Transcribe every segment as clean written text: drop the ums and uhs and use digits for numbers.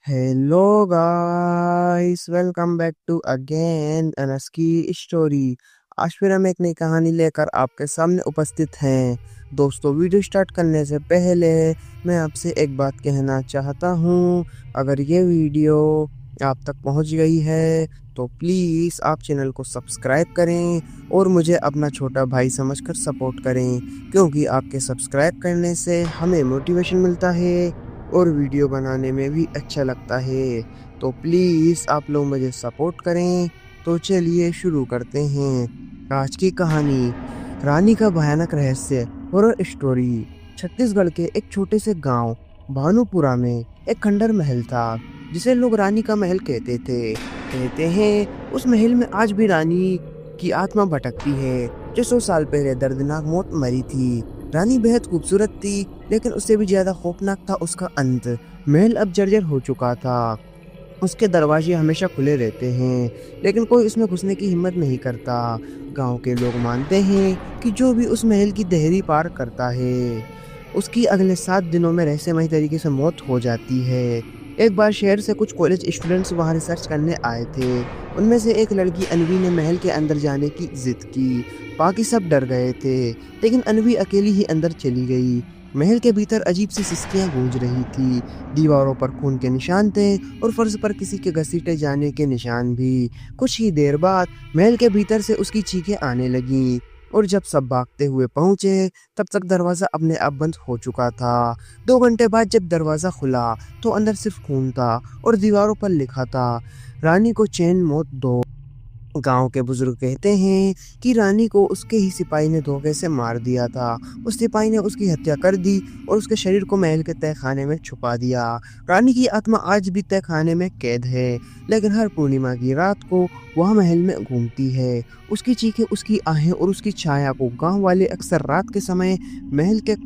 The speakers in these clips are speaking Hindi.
Hello guys, welcome back to again अनस्की स्टोरी। आज फिर हम एक नई कहानी लेकर आपके सामने उपस्थित हैं। दोस्तों, वीडियो स्टार्ट करने से पहले मैं आपसे एक बात कहना चाहता हूँ। अगर ये वीडियो आप तक पहुँच गई है तो प्लीज़ आप चैनल को सब्सक्राइब करें और मुझे अपना छोटा भाई समझकर सपोर्ट करें, क्योंकि आपके सब्सक्राइब करने से हमें मोटिवेशन मिलता है और वीडियो बनाने में भी अच्छा लगता है। तो प्लीज़ आप लोग मुझे सपोर्ट करें। तो चलिए शुरू करते हैं आज की कहानी। रानी का भयानक रहस्य, हॉरर स्टोरी। छत्तीसगढ़ के एक छोटे से गांव भानुपुरा में एक खंडर महल था, जिसे लोग रानी का महल कहते थे। कहते हैं उस महल में आज भी रानी की आत्मा भटकती है, जो 100 साल पहले दर्दनाक मौत मरी थी। रानी बेहद खूबसूरत थी, लेकिन उससे भी ज्यादा खौफनाक था उसका अंत। महल अब जर्जर हो चुका था। उसके दरवाजे हमेशा खुले रहते हैं, लेकिन कोई उसमें घुसने की हिम्मत नहीं करता। गांव के लोग मानते हैं कि जो भी उस महल की देहरी पार करता है, उसकी अगले 7 दिनों में रहस्यमय तरीके से मौत हो जाती है। एक बार शहर से कुछ कॉलेज स्टूडेंट्स वहां रिसर्च करने आए थे। उनमें से एक लड़की अनवी ने महल के अंदर जाने की जिद की। बाकी सब डर गए थे, लेकिन अनवी अकेली ही अंदर चली गई। महल के भीतर अजीब सी सिसकियां गूंज रही थी। दीवारों पर खून के निशान थे और फर्श पर किसी के घसीटे जाने के निशान भी। कुछ ही देर बाद महल के भीतर से उसकी चीखें आने लगीं, और जब सब भागते हुए पहुंचे तब तक दरवाजा अपने आप बंद हो चुका था। 2 घंटे बाद जब दरवाजा खुला तो अंदर सिर्फ खून था और दीवारों पर लिखा था, रानी को चैन मौत दो। गांव के बुजुर्ग कहते हैं कि रानी को उसके ही सिपाही ने धोखे से मार दिया था। उस सिपाही ने उसकी हत्या कर दी और उसके शरीर को महल के तहखाने में छुपा दिया। रानी की आत्मा आज भी तहखाने में कैद है, लेकिन हर पूर्णिमा की रात को वह महल में घूमती है। उसकी चीखें, उसकी आहें और उसकी छाया को गांव वाले अक्सर रात के समय महल के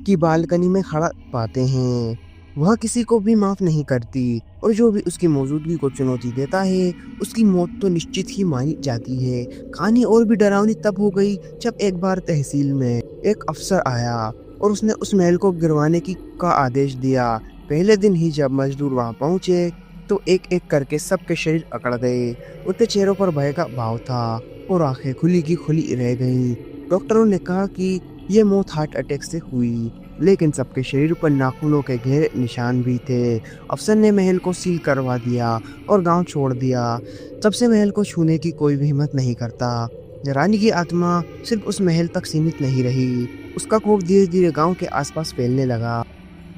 की बालकनी में खड़ा पाते हैं। वह किसी को भी माफ नहीं करती, और जो भी उसकी मौजूदगी को चुनौती देता है उसकी मौत तो निश्चित ही मानी जाती है। कहानी और भी डरावनी तब हो गई जब एक बार तहसील में एक अफसर आया और उसने उस महल को गिरवाने की का आदेश दिया। पहले दिन ही जब मजदूर वहां पहुंचे तो एक एक करके सबके शरीर अकड़ गए। उनके चेहरों पर भय का भाव था और आंखें खुली की खुली रह गईं। डॉक्टरों ने कहा कि ये मौत हार्ट अटैक से हुई, लेकिन सबके शरीर पर नाखूनों के गहरे निशान भी थे। अफसर ने महल को सील करवा दिया और गांव छोड़ दिया। तब से महल को छूने की कोई भी हिम्मत नहीं करता। रानी की आत्मा सिर्फ उस महल तक सीमित नहीं रही, उसका खौफ धीरे धीरे गांव के आसपास फैलने लगा।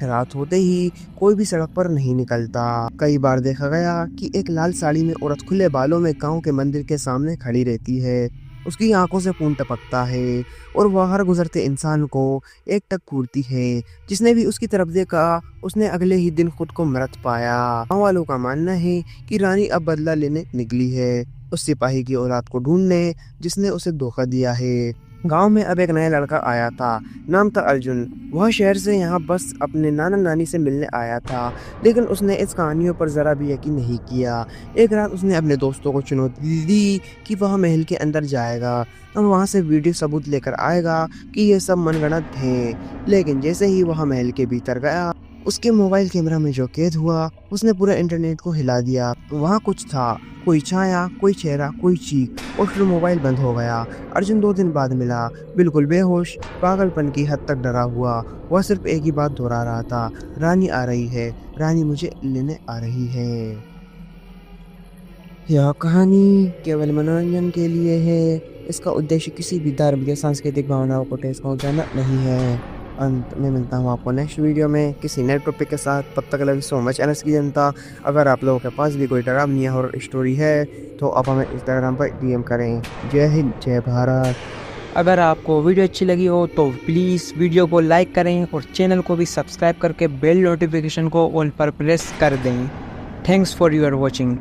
रात होते ही कोई भी सड़क पर नहीं निकलता। कई बार देखा गया कि एक लाल साड़ी में औरत खुले बालों में गांव के मंदिर के सामने खड़ी रहती है। उसकी आंखों से खून टपकता है और वह हर गुजरते इंसान को एक टक घूरती है। जिसने भी उसकी तरफ देखा उसने अगले ही दिन खुद को मृत पाया। गाँव वालों का मानना है कि रानी अब बदला लेने निकली है, उस सिपाही की औलाद को ढूंढने जिसने उसे धोखा दिया है। गांव में अब एक नया लड़का आया था। नाम था अर्जुन। वह शहर से यहाँ बस अपने नाना नानी से मिलने आया था, लेकिन उसने इस कहानियों पर जरा भी यकीन नहीं किया। एक रात उसने अपने दोस्तों को चुनौती दी कि वह महल के अंदर जाएगा और वहां से वीडियो सबूत लेकर आएगा कि ये सब मनगढ़ंत हैं। लेकिन जैसे ही वह महल के भीतर गया, उसके मोबाइल कैमरा में जो कैद हुआ उसने पूरे इंटरनेट को हिला दिया। वहाँ कुछ था, कोई छाया, कोई चेहरा, कोई चीख, और फिर मोबाइल बंद हो गया। अर्जुन 2 दिन बाद मिला, बिल्कुल बेहोश, पागलपन की हद तक डरा हुआ। वह सिर्फ एक ही बात दोहरा रहा था, रानी आ रही है, रानी मुझे लेने आ रही है। यह कहानी केवल मनोरंजन के लिए है। इसका उद्देश्य किसी भी धार्मिक या सांस्कृतिक भावनाओं को ठेस पहुंचाना नहीं है। अंत में मिलता हूँ आपको नेक्स्ट वीडियो में किसी नए टॉपिक के साथ। तब तक लव सो मच एनएस की जनता। अगर आप लोगों के पास भी कोई डरावनी हॉरर स्टोरी है तो आप हमें इंस्टाग्राम पर डीएम करें। जय हिंद, जय भारत। अगर आपको वीडियो अच्छी लगी हो तो प्लीज़ वीडियो को लाइक करें और चैनल को भी सब्सक्राइब करके बेल नोटिफिकेशन को ऑल पर प्रेस कर दें। Thanks for your watching.